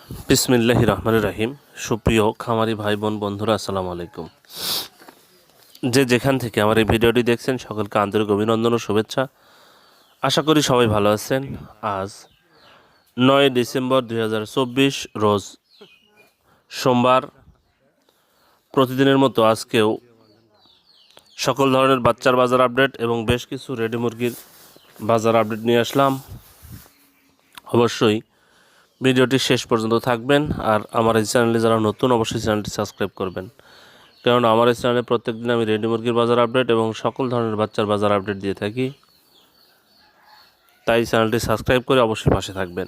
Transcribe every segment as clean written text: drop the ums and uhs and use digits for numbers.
বিসমিল্লাহির রহমানির রহিম। সুপ্রিয় খামারি ভাই বোন বন্ধুরা, আসসালামু আলাইকুম। যে যেখান থেকে আমার এই ভিডিওটি দেখছেন সকলকে আন্তরিক অভিনন্দন ও শুভেচ্ছা। আশা করি সবাই ভালো আছেন। আজ 9 ডিসেম্বর 2024 রোজ সোমবার। প্রতিদিনের মতো আজকেও সকল ধরনের বাচ্চার বাজার আপডেট এবং বেশ কিছু রেডি মুরগির বাজার আপডেট নিয়ে আসলাম। অবশ্যই ভিডিওটি শেষ পর্যন্ত থাকবেন। আর আমার এই চ্যানেলে যারা নতুন, অবশ্যই চ্যানেলটি সাবস্ক্রাইব করবেন, কারণ আমার এই চ্যানেলে প্রত্যেকদিন আমি রেডি মুরগির বাজার আপডেট এবং সকল ধরনের বাচ্চার বাজার আপডেট দিয়ে থাকি। তাই চ্যানেলটি সাবস্ক্রাইব করে অবশ্যই পাশে থাকবেন।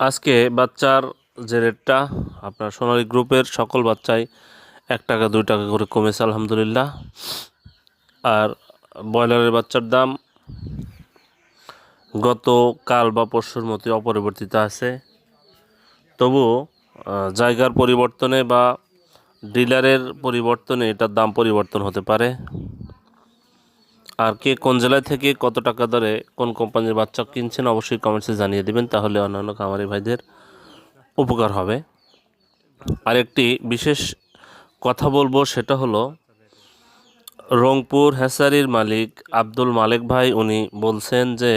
আজকে বাচ্চার যে রেটটা, আপনার সোনালী গ্রুপের সকল বাচ্চাই 1 টাকা 2 টাকা করে কমেছে আলহামদুলিল্লাহ। আর ব্রয়লারের বাচ্চার দাম গত কাল বা পরশুর মতো অপরিবর্তিত আছে। তবুও জায়গার পরিবর্তনে বা ডিলারের পরিবর্তনে এটার দাম পরিবর্তন হতে পারে। আর কে কোন জেলায় থেকে কত টাকা দরে কোন কোম্পানির বাচ্চা কিনছেন অবশ্যই কমেন্টসে জানিয়ে দেবেন, তাহলে অন্যান্য খামারি ভাইদের উপকার হবে। আরেকটি বিশেষ কথা বলবো, সেটা হলো রংপুর হ্যাচারির মালিক আব্দুল মালেক ভাই, উনি বলছেন যে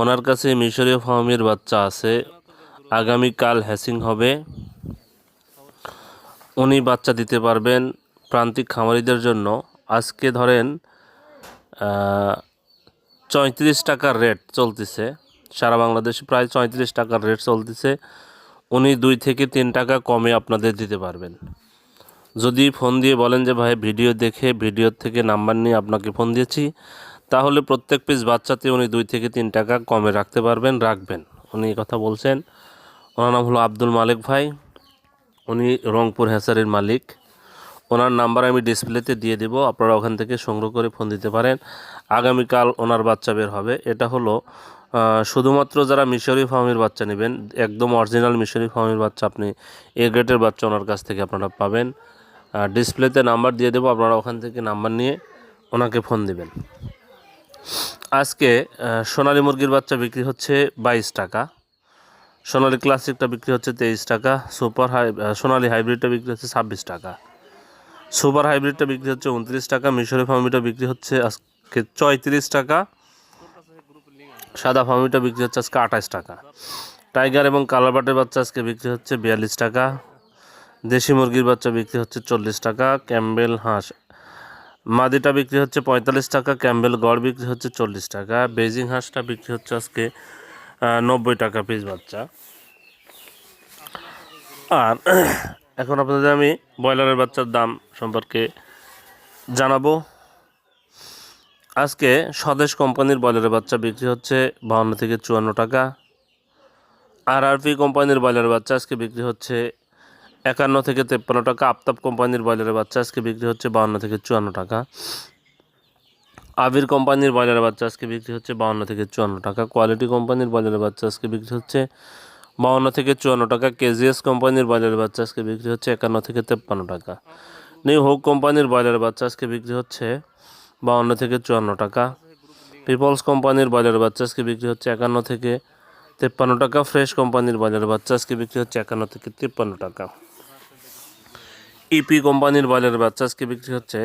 ওনার কাছে মিশরীয় ফার্মের বাচ্চা আছে, আগামীকাল হ্যাচিং হবে। উনি বাচ্চা দিতে পারবেন প্রান্তিক খামারিদের জন্য। আজকে ধরেন 34 টাকার রেট চলতেছে, সারা বাংলাদেশে প্রায় 34 টাকার রেট চলতেছে। উনি 2 থেকে 3 টাকা কমে আপনাদের দিতে পারবেন। যদি ফোন দিয়ে বলেন যে ভাই ভিডিও দেখে ভিডিওর থেকে নাম্বার নিয়ে আপনাকে ফোন দিয়েছি, তাহলে প্রত্যেক পিস বাচ্চাতে উনি 2 থেকে 3 টাকা কমে রাখবেন। উনি কথা বলছেন। ওনার নাম হলো আব্দুল মালেক ভাই, উনি রংপুর হ্যাচারির মালিক। ওনার নাম্বার আমি ডিসপ্লেতে দিয়ে দেব, আপনারা ওখান থেকে সংগ্রহ করে ফোন দিতে পারেন। আগামীকাল ওনার বাচ্চা বের হবে। এটা হলো শুধুমাত্র যারা মিশরি ফার্মের বাচ্চা নেবেন, একদম অরিজিনাল মিশরি ফার্মের বাচ্চা, আপনি এ গ্রেডের বাচ্চা ওনার কাছ থেকে আপনারা পাবেন। ডিসপ্লেতে নাম্বার দিয়ে দেবো, আপনারা ওখান থেকে নাম্বার নিয়ে ওনাকে ফোন দিবেন। আজকে সোনালী মুরগির বাচ্চা বিক্রি হচ্ছে 22 টাকা, সোনালী ক্লাসিকটা বিক্রি হচ্ছে 23 টাকা, সোনালী হাইব্রিডটা বিক্রি হচ্ছে 26 টাকা, সুপার হাইব্রিডটা বিক্রি হচ্ছে 29 টাকা, মিশরি ফার্মিটা বিক্রি হচ্ছে আজকে 34 টাকা, সাদা ফার্মিটা বিক্রি হচ্ছে আজকে 28 টাকা, টাইগার এবং কালারবাটের বাচ্চা আজকে বিক্রি হচ্ছে 42 টাকা, দেশি মুরগির বাচ্চা বিক্রি হচ্ছে 40 টাকা, ক্যাম্বেল হাঁস মাদিটা বিক্রি হচ্ছে 45 টাকা, ক্যাম্বেল গড় বিক্রি হচ্ছে 40 টাকা, বেজিং হাঁসটা বিক্রি হচ্ছে আজকে 90 টাকা পিস বাচ্চা। আর এখন আপনাদের আমি ব্রয়লারের বাচ্চার দাম সম্পর্কে জানাবো। আজকে স্বদেশ কোম্পানির ব্রয়লারের বাচ্চা বিক্রি হচ্ছে 52 থেকে 54 টাকা। আরআরপি কোম্পানির ব্রয়লারের বাচ্চা আজকে বিক্রি হচ্ছে 51 থেকে 53 টাকা। আফতাব কোম্পানির ব্রয়লারের বাচ্চা আজকে বিক্রি হচ্ছে 52 থেকে 54 টাকা। আবির কোম্পানির ব্রয়লারের বাচ্চা আজকে বিক্রি হচ্ছে 52 থেকে 54 টাকা। কোয়ালিটি কোম্পানির ব্রয়লারের বাচ্চা আজকে বিক্রি হচ্ছে 52 থেকে 54 টাকা। কেজিএস কোম্পানির ব্রয়লারের বাচ্চা আজকে বিক্রি হচ্ছে 51 থেকে 53 টাকা। নিউ হোক কোম্পানির ব্রয়লারের বাচ্চা আজকে বিক্রি হচ্ছে 52 থেকে 54 টাকা। পিপলস কোম্পানির ব্রয়লারের বাচ্চা আজকে বিক্রি হচ্ছে 51 থেকে 53 টাকা। ফ্রেশ কোম্পানির ব্রয়লারের বাচ্চা আজকে বিক্রি হচ্ছে 51 থেকে 53 টাকা। ইপি কোম্পানির ব্রয়লারের বাচ্চা আজকে বিক্রি হচ্ছে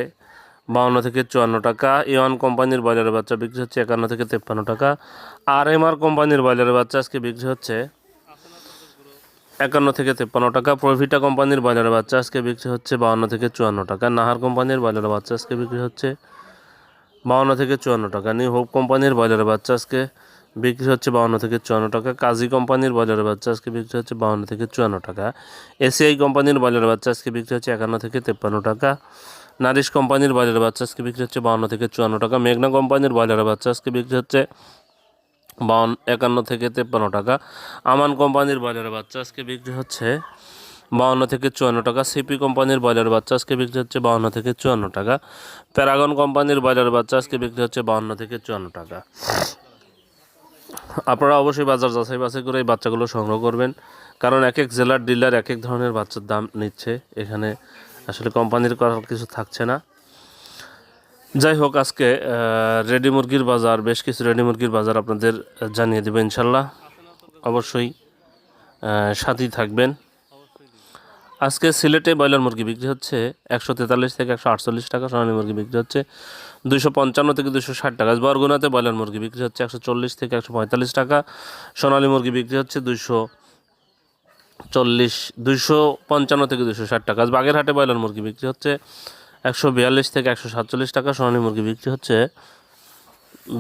52 থেকে 54 টাকা। ইওয়ান কোম্পানির ব্রয়লারের বাচ্চা বিক্রি হচ্ছে 51 থেকে 53 টাকা। আরএমআর কোম্পানির ব্রয়লারের বাচ্চা আজকে বিক্রি হচ্ছে 51 থেকে 53 টাকা। প্রভিটা কোম্পানির ব্রয়লারের বাচ্চা আজকে বিক্রি হচ্ছে 52 থেকে 54 টাকা। নাহার কোম্পানির ব্রয়লারের বাচ্চা আজকে বিক্রি হচ্ছে 52 থেকে 54 টাকা। নিউ হোপ কোম্পানির ব্রয়লারের বাচ্চা আজকে বিক্রি হচ্ছে 52 থেকে 54 টাকা। কাজী কোম্পানির ব্রয়লারের বাচ্চা আজকে বিক্রি হচ্ছে 52 থেকে 54 টাকা। এসিআই কোম্পানির ব্রয়লারের বাচ্চা আজকে বিক্রি হচ্ছে 51 থেকে 53 টাকা। নারিশ কোম্পানির ব্রয়লারের বাচ্চা আজকে বিক্রি হচ্ছে 52 থেকে 54 টাকা। মেঘনা কোম্পানির ব্রয়লারের বাচ্চা আজকে বিক্রি হচ্ছে 51 থেকে 53 টাকা। আমান কোম্পানির ব্রয়লারের বাচ্চা আজকে বিক্রি হচ্ছে 52 থেকে 54 টাকা। সিপি কোম্পানির ব্রয়লারের বাচ্চা আজকে বিক্রি হচ্ছে 52 থেকে 54 টাকা। প্যারাগন কোম্পানির ব্রয়লারের বাচ্চা আজকে বিক্রি হচ্ছে 52 থেকে 54 টাকা। আপনারা অবশ্যই বাজার যাচাই করে এই বাচ্চাগুলো সংগ্রহ করবেন, কারণ এক এক জেলার ডিলার এক এক ধরনের বাচ্চার দাম নিচ্ছে। এখানে আসলে কোম্পানির করার কিছু থাকছে না। যাই হোক, আজকে রেডি মুরগির বাজার, বেশ কিছু রেডি মুরগির বাজার আপনাদের জানিয়ে দেবো ইনশাল্লাহ। অবশ্যই সাথেই থাকবেন। আজকে সিলেটে ব্রয়লার মুরগি বিক্রি হচ্ছে 143 থেকে 148 টাকা, সোনালী মুরগি বিক্রি হচ্ছে 255 থেকে 260 টাকা। বরগুনাতে ব্রয়লার মুরগি বিক্রি হচ্ছে 140 থেকে 145 টাকা, সোনালী মুরগি বিক্রি হচ্ছে 255 থেকে 260 টাকা। বাগেরহাটে ব্রয়লার মুরগি বিক্রি হচ্ছে 142 থেকে 147 টাকা, সোনালী মুরগি বিক্রি হচ্ছে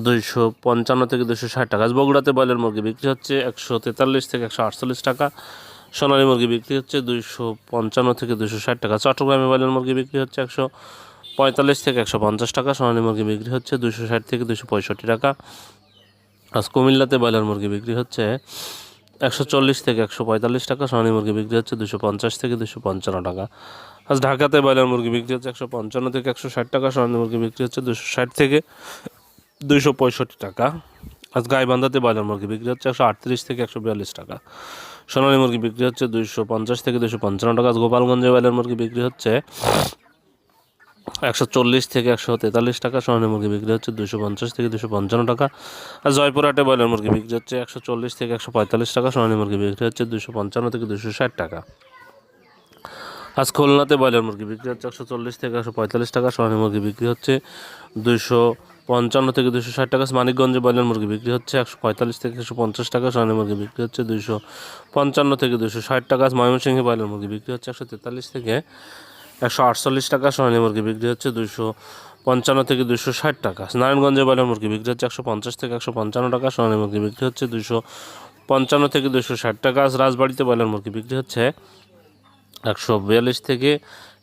255 থেকে 260 টাকা। বগুড়াতে ব্রয়লার মুরগি বিক্রি হচ্ছে 143 থেকে 148 টাকা, সোনালী মুরগি বিক্রি হচ্ছে 255 থেকে 260 টাকা। চট্টগ্রামে ব্রয়লার মুরগি বিক্রি হচ্ছে 145 থেকে 150 টাকা, সোনালী মুরগি বিক্রি হচ্ছে 260 থেকে 265 টাকা। আজ কুমিল্লাতে ব্রয়লার মুরগি বিক্রি হচ্ছে 140 থেকে 145 টাকা, সোনালী মুরগি বিক্রি হচ্ছে 250 থেকে 255 টাকা। আজ ঢাকাতে ব্রয়লার মুরগি বিক্রি হচ্ছে 155 থেকে 160 টাকা, সোনালী মুরগি বিক্রি হচ্ছে 260 থেকে 265 টাকা। আজ গাইবান্ধাতে ব্রয়লার মুরগি বিক্রি হচ্ছে 138 থেকে 142 টাকা, সোনালী মুরগি বিক্রি হচ্ছে 250 থেকে 255 টাকা। আজ গোপালগঞ্জে ব্রয়লার মুরগি বিক্রি হচ্ছে 140 থেকে 143 টাকা, সোনালী মুরগি বিক্রি হচ্ছে 250 থেকে 255 টাকা। আর জয়পুরহাটে ব্রয়লার মুরগি বিক্রি হচ্ছে 140 থেকে 145 টাকা, সোনালী মুরগি বিক্রি হচ্ছে 255 থেকে 260 টাকা। আজ খুলনাতে ব্রয়লার মুরগি বিক্রি হচ্ছে 140 থেকে 145 টাকা, সোনালী মুরগি বিক্রি হচ্ছে 255 থেকে 260 টাকা। মানিকগঞ্জে ব্রয়লার মুরগি বিক্রি হচ্ছে 145 থেকে 150 টাকা, সোনালী মুরগি বিক্রি হচ্ছে 255 থেকে 260 টাকা। ময়মনসিংহে ব্রয়লার মুরগি বিক্রি হচ্ছে 143 থেকে 148 টাকা, সোনালী মুরগি বিক্রি হচ্ছে 255 থেকে 260 টাকা। নারায়ণগঞ্জে ব্রয়লার মুরগি বিক্রি হচ্ছে 150 থেকে 155 টাকা, সোনালী মুরগি বিক্রি হচ্ছে 255 থেকে 260 টাকা। রাজবাড়িতে ব্রয়লার মুরগি বিক্রি হচ্ছে 142 থেকে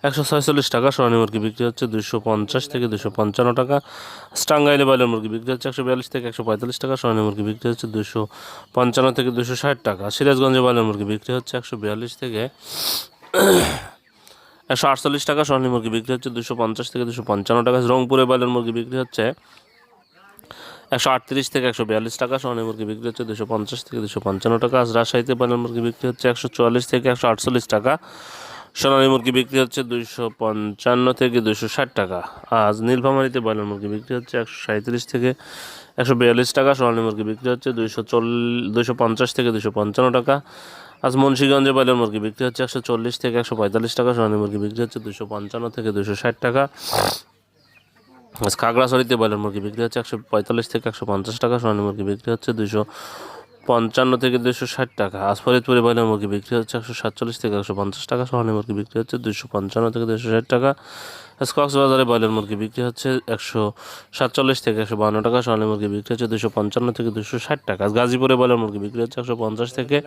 146 টাকা, সোনালী মুরগি বিক্রি হচ্ছে 250 থেকে 255 টাকা। টাঙ্গাইলে ব্রয়লার মুরগি বিক্রি হচ্ছে 142 থেকে 145 টাকা, সোনালী মুরগি বিক্রি হচ্ছে 255 থেকে 260 টাকা। সিরাজগঞ্জে ব্রয়লার মুরগি বিক্রি হচ্ছে 142 থেকে 148 টাকা, সোনালী মুরগি বিক্রি হচ্ছে 250 থেকে 255 টাকা। রংপুরে ব্রয়লার মুরগি বিক্রি হচ্ছে 138 থেকে 142 টাকা, সোনালী মুরগি বিক্রি হচ্ছে 250 থেকে 255 টাকা। আজ রাজশাহীতে ব্রয়লার মুরগি বিক্রি হচ্ছে 144 থেকে 148 টাকা, সোনালী মুরগি বিক্রি হচ্ছে 255 থেকে 260 টাকা। আজ নীলফামারীতে ব্রয়লার মুরগি বিক্রি হচ্ছে 137 থেকে 142 টাকা, সোনালী মুরগি বিক্রি হচ্ছে 250 থেকে 255 টাকা। আজ মুন্সিগঞ্জে ব্রয়লার মুরগি বিক্রি হচ্ছে 140 থেকে 145 টাকা, সোনালী মুরগি বিক্রি হচ্ছে 255 থেকে 260 টাকা। আজ খাগড়াছড়িতে ব্রয়লার মুরগি বিক্রি হচ্ছে 145 থেকে 150 টাকা, সোনালী মুরগি বিক্রি হচ্ছে 255 থেকে 260 টাকা। আজ ফরিদপুরে ব্রয়লার মুরগি বিক্রি হচ্ছে 147 থেকে 150 টাকা, সোনালী মুরগি বিক্রি হচ্ছে 255 থেকে 260 টাকা। আজ কক্সবাজারে ব্রয়লার মুরগি বিক্রি হচ্ছে 147 থেকে 152 টাকা, সোনালী মুরগি বিক্রি হচ্ছে 255 থেকে 260 টাকা। আজ গাজীপুরে ব্রয়লার মুরগি বিক্রি হচ্ছে 150 থেকে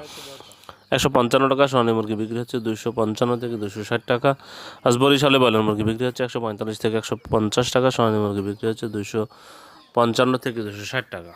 155 টাকা, সোনালী মুরগি বিক্রি হচ্ছে 255 থেকে 260 টাকা। আজ বরিশালে ব্রয়লার মুরগি বিক্রি হচ্ছে 145 থেকে 150 টাকা, সোনালী মুরগি বিক্রি হচ্ছে 255 থেকে 260 টাকা।